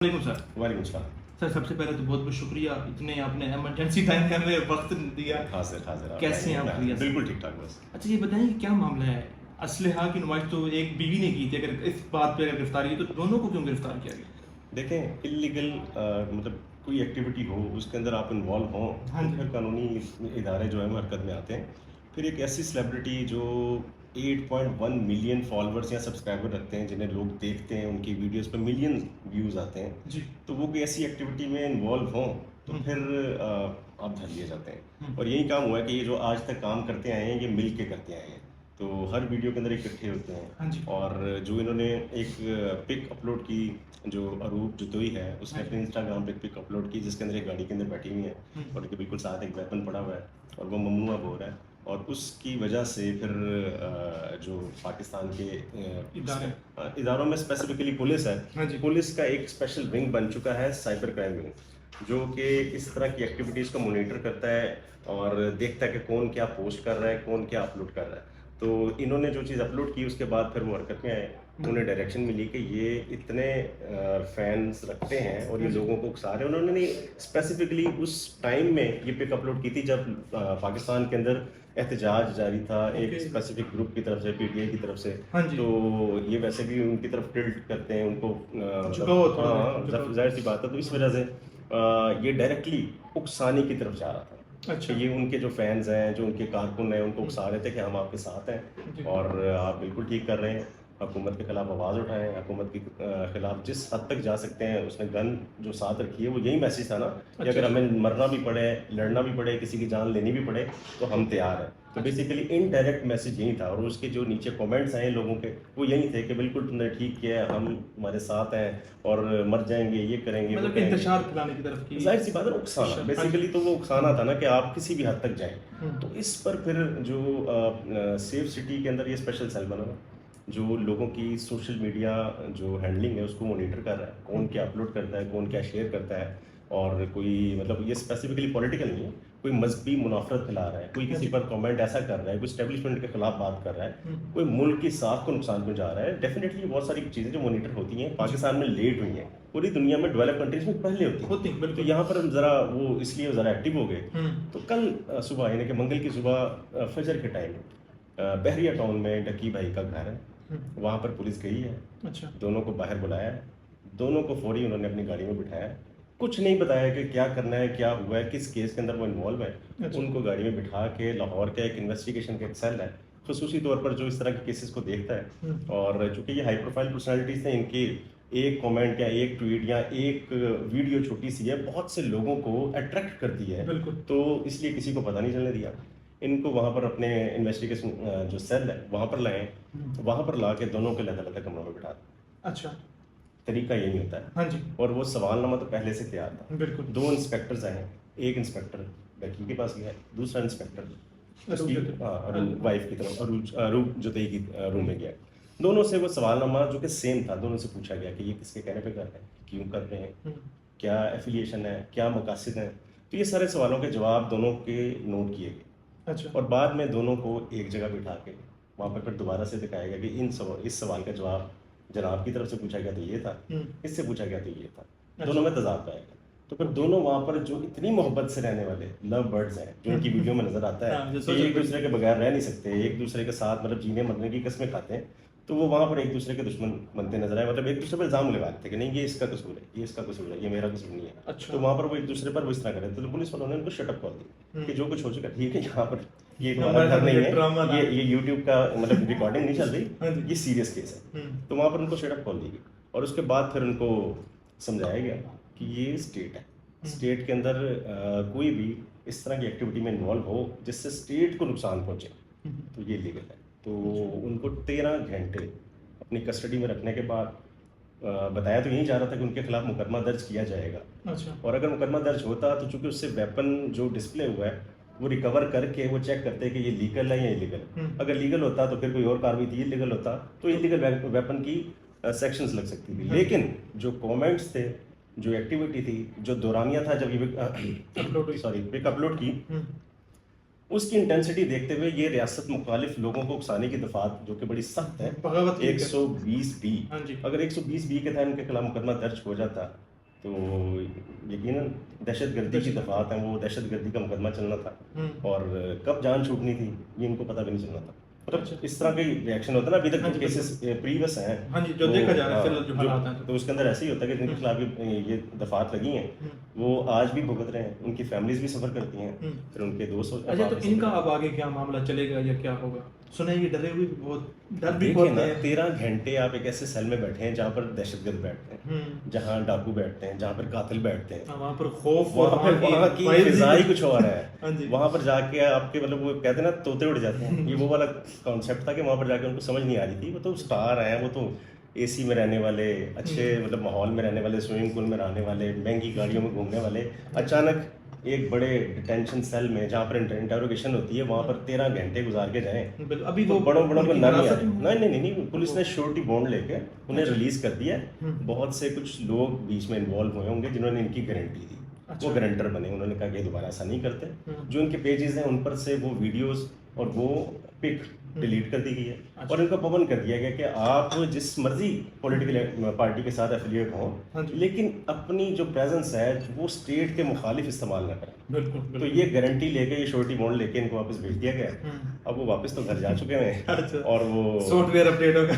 वालेकुम सर। वालेकुम सलाम। सर सबसे पहले तो बहुत बहुत शुक्रिया, इतने आपने इमरजेंसी टाइम में हमें वक्त दिया। हाज़िर हाज़िर आप कैसे हैं आप? खैरियत से? बिल्कुल ठीक ठाक बस। अच्छा ये बताइए कि क्या मामला है? असलहा की नुमाइश तो एक बीवी ने की थी, अगर इस बात पे अगर गिरफ्तारी है तो दोनों को क्यों गिरफ्तार किया गया? देखें इल्लीगल मतलब कोई एक्टिविटी हो उसके अंदर आप इन्वॉल्व हों हाँ तो जी। फिर कानूनी इदारे जो हैं वो हरकत में आते हैं। फिर एक ऐसी सेलिब्रिटी जो 8.1 मिलियन फॉलोअर्स या सब्सक्राइबर रखते हैं जिन्हें लोग देखते हैं, उनकी वीडियोस पे मिलियन व्यूज़ आते हैं, जी। तो वो कोई ऐसी एक्टिविटी में इन्वॉल्व हों तो हुँ, फिर आप धर लिए जाते हैं। हुँ। और यही काम हुआ है कि ये जो आज तक काम करते आए हैं ये मिल के करते आए हैं, तो हर वीडियो के अंदर इकट्ठे होते हैं। हाँ जी। और जो इन्होंने एक पिक अपलोड की, जो अरूप जतोई है उसने हाँ जी। अपने इंस्टाग्राम पे एक पिक अपलोड की जिसके अंदर एक गाड़ी के अंदर बैठी हुई है हुँ, और उनके बिल्कुल साथ एक वेपन पड़ा हुआ है और वो ममनुआ बोल रहा है। और उसकी वजह से फिर जो पाकिस्तान के इदारे। इदारों में स्पेसिफिकली पुलिस है, हाँ जी। पुलिस का एक स्पेशल विंग बन चुका है, साइबर क्राइम विंग, जो कि इस तरह की एक्टिविटीज़ को मॉनिटर करता है और देखता है कि कौन क्या पोस्ट कर रहा है, कौन क्या अपलोड कर रहा है। तो इन्होंने जो चीज़ अपलोड की उसके बाद फिर वो हरकत में आए। उन्हें डायरेक्शन मिली कि ये इतने फैंस रखते हैं और ये हाँ जी। लोगों को उकसा रहे हैं। उन्होंने स्पेसिफिकली उस टाइम में ये पिक अपलोड की थी जब पाकिस्तान के अंदर एहतजाज जारी था एक ओके। स्पेसिफिक ग्रुप की तरफ से, पीटीआई की तरफ से। हाँ जी। तो ये वैसे भी उनकी तरफ टिल्ट करते हैं, उनको झुकाव मतलब थोड़ा हाँ, झुकाव। जाहिर सी बात है। तो इस वजह से ये डायरेक्टली उकसाने की तरफ जा रहा था अच्छा। कि ये उनके जो फैंस हैं, जो उनके कारकुन हैं, उनको हुँ। उकसा रहे थे कि हम आपके साथ हैं जी। और आप बिल्कुल ठीक कर रहे हैं। हुकूमत के खिलाफ आवाज़ उठाएं, हुकूमत के खिलाफ जिस हद तक जा सकते हैं। उसने गन जो साथ रखी है वो यही मैसेज था ना कि अच्छा, अगर अच्छा। हमें मरना भी पड़े, लड़ना भी पड़े, किसी की जान लेनी भी पड़े तो हम तैयार हैं। तो अच्छा। बेसिकली इनडायरेक्ट मैसेज यही था और उसके जो नीचे कमेंट्स आए लोगों के वो यही थे कि बिल्कुल तुमने ठीक किया है, हम तुम्हारे साथ हैं और मर जाएंगे, ये करेंगे, वो मतलब करेंगे। इंतशार फैलाने की तरफ की। ज़ाहिर सी बात है ना, उकसाना हाँ जी। बेसिकली। तो वो उकसाना था ना कि आप किसी भी हद तक जाएं। हुँ। तो इस पर फिर जो सेफ सिटी के अंदर ये स्पेशल सेल बना हुआ है, जो लोगों की सोशल मीडिया जो हैंडलिंग है उसको मॉनिटर कर रहा है, कौन क्या अपलोड करता है, कौन क्या शेयर करता है। और कोई मतलब ये स्पेसिफिकली पॉलिटिकल नहीं है, कोई मजहबी मुनाफरत फैला रहा है, कोई किसी पर कमेंट ऐसा कर रहा है, कोई स्टैब्लिशमेंट के खिलाफ बात कर रहा है, हुँ। कोई मुल्क की साख को नुकसान पहुंचा रहा है। डेफिनेटली बहुत सारी चीज़ें जो मॉनिटर होती हैं पाकिस्तान में लेट हुई हैं, पूरी दुनिया में डेवलप कंट्रीज में पहले होती होती हैं। हैं, तो बिल्कुल। यहाँ पर हम ज़रा वो इसलिए ज़रा एक्टिव हो गए। हुँ। तो कल सुबह यानी कि मंगल की सुबह फजर के टाइम बहरिया टाउन में डकी भाई का घर है, हुँ। वहाँ पर पुलिस गई है, अच्छा। दोनों को बाहर बुलाया है, दोनों को फौरी उन्होंने अपनी गाड़ी में बिठाया। कुछ नहीं बताया कि क्या करना है, क्या हुआ है, किस केस के अंदर वो इन्वॉल्व है। अच्छा। उनको गाड़ी में बिठा के लाहौर का एक इन्वेस्टिगेशन का एक सेल है, खसूसी तौर पर जो इस तरह के केसेस को देखता है। हुँ। और चूँकि ये हाई प्रोफाइल पर्सनैलिटीज़ हैं, इनकी एक कमेंट या एक ट्वीट या एक वीडियो छोटी सी है, बहुत से लोगों को अट्रैक्ट करती है। बिल्कुल। तो इसलिए किसी को पता नहीं चलने दिया। इनको वहाँ पर अपने इन्वेस्टिगेशन जो सेल है वहाँ पर लाए, हुँ। वहाँ पर ला के दोनों को अलग-अलग कमरों में बिठा दिया। अच्छा। तरीका यही होता है। हाँ जी। और वो सवालनामा तो पहले से तैयार था। बिल्कुल। 2 इंस्पेक्टर्स आए, एक इंस्पेक्टर लड़की के पास गया, दूसरा इंस्पेक्टर उसकी अरूप जतोई। हाँ। वाइफ की तरफ अरूप जतोई की रूम में गया। दोनों से वो सवालनामा जो कि सेम था, दोनों से पूछा गया कि ये किसके कहने पे कर रहे हैं, क्यों कर रहे हैं, हुँ। क्या एफिलिएशन है, क्या मकासद हैं। तो ये सारे सवालों के जवाब दोनों के नोट किए गए अच्छा। और बाद में दोनों को एक जगह बिठा के वहाँ पर फिर दोबारा से दिखाया गया कि इस सवाल का जवाब जनाब की तरफ से पूछा गया तो ये था, हुँ। इससे पूछा गया तो ये था। अच्छा। दोनों में तज़ाद पाया गया। तो फिर दोनों वहाँ पर जो इतनी मोहब्बत से रहने वाले लव बर्ड्स हैं, जो इनकी वीडियो में नज़र आता हाँ, है जो कि social एक दूसरे के बगैर रह नहीं सकते, एक दूसरे के साथ मतलब जीने मरने की कस्में खाते हैं। तो वो वहाँ पर एक दूसरे के दुश्मन बनते नजर आए, मतलब एक दूसरे पर इल्ज़ाम लगा रहे थे कि नहीं ये इसका कसूर है, ये इसका कसूर है, ये मेरा कसूर नहीं है। अच्छा। तो वहाँ पर वो एक दूसरे पर वो इस तरह कर रहे थे। तो पुलिस वालों ने उनको शटअप कॉल दी कि जो कुछ हो चुका ठीक है, यहाँ पर ये तुम्हारा घर नहीं ड्रामा था। है, ये यूट्यूब का मतलब रिकॉर्डिंग नहीं चल हाँ रही, जी। ये सीरियस केस है। हुँ। तो वहाँ पर उनको शटअप कॉल दी गई और उसके बाद फिर उनको समझाया गया कि ये स्टेट है, स्टेट के अंदर कोई भी इस तरह की एक्टिविटी में इन्वॉल्व हो जिससे स्टेट को नुकसान पहुंचे तो ये लीगल है। तो उनको 13 घंटे अपनी कस्टडी में रखने के बाद बताया तो यही जा रहा था कि उनके खिलाफ मुकदमा दर्ज किया जाएगा। अच्छा। और अगर मुकदमा दर्ज होता तो चूंकि उससे वेपन जो डिस्प्ले हुआ है वो रिकवर करके वो चेक करते हैं कि ये लीगल है या इलीगल। अगर लीगल होता तो फिर कोई और कार्रवाई थी, इलीगल होता तो इलीगल वेपन की सेक्शंस लग सकती थी। लेकिन जो कमेंट्स थे, जो एक्टिविटी थी, जो दौरानिया था जब ये पिक अपलोड की, उसकी इंटेंसिटी देखते हुए ये रियासत मुखालिफ लोगों को उकसाने की दफात जो कि बड़ी सख्त है, बगावत की 120 बी। हाँ जी। अगर 120 बी के तहत इनके खिलाफ मुकदमा दर्ज हो जाता तो यकीनन दहशतगर्दी की दफात हैं, वो दहशतगर्दी का मुकदमा चलना था और कब जान छूटनी थी ये इनको पता भी नहीं चलना था। मतलब इस तरह के रिएक्शन होता है ना, अभी तक केसेस प्रीवियस हैं, हाँ जी, जो देखा जा रहा है फिलहाल जो हालात हैं, तो उसके अंदर ऐसे ही होता है कि जिनके खिलाफ ये दफात लगी हैं वो आज भी भुगत रहे हैं, उनकी फैमिलीज भी सफर करती हैं, फिर उनके दोस्त। अच्छा, तो इनका अब आगे क्या मामला चलेगा या क्या होगा? सुने ये डरे हुए बहुत, डर भी देखिए बहुत ना, है। 13 घंटे आप एक ऐसे सेल में बैठे हैं जहाँ पर दहशतगर्द बैठते हैं, जहाँ डाकू बैठते हैं, जहाँ पर कातिल बैठते हैं, वहाँ पर खौफ, वहाँ की फिजा ही कुछ और हाँ है। जी। वहाँ पर जाके आपके मतलब वो कहते हैं ना तोते उड़ जाते हैं, ये वो वाला कॉन्सेप्ट था कि वहाँ पर जाके उनको समझ नहीं आ रही थी। वो तो स्टार हैं, वो तो एसी में रहने वाले, अच्छे मतलब माहौल में रहने वाले, स्विमिंग पूल में रहने वाले, महंगी गाड़ियों में घूमने वाले, अचानक एक बड़े डिटेंशन सेल में जहाँ पर इंटरोगेशन होती है वहाँ पर 13 घंटे गुजार के जाएं। अभी तो वो बड़ों को उनकी ना नहीं हिरासत में नहीं नहीं नहीं, पुलिस ने श्योरिटी बॉन्ड लेके उन्हें रिलीज कर दिया है। बहुत से कुछ लोग बीच में इन्वॉल्व हुए होंगे जिन्होंने इनकी गारंटी दी, वो गारंटर बने, उन्होंने कहा कि दोबारा ऐसा नहीं करते। जो इनके पेजेस हैं उन पर से वो वीडियोस और वो पिक डिलीट कर दी गई है और इनको पाबंद कर दिया गया कि आप जिस मर्जी पॉलिटिकल पार्टी के साथ एफिलिएट हों, लेकिन अपनी जो प्रेजेंस है वो स्टेट के मुखालिफ इस्तेमाल ना करें। बिल्कुल। तो ये गारंटी लेके, ये श्योरिटी बॉन्ड लेके इनको वापस भेज दिया गया। अब वो वापस तो घर जा चुके हैं और वो सॉफ्टवेयर अपडेट होगा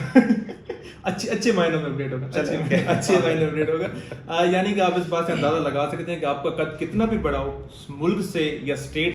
अच्छे मायनों में अपडेट होगा, अच्छे मायने में अपडेट होगा। यानी कि आप इस बात से अंदाजा लगा सकते हैं कि आपका कद कितना भी बड़ा हो, मुल्क से या स्टेट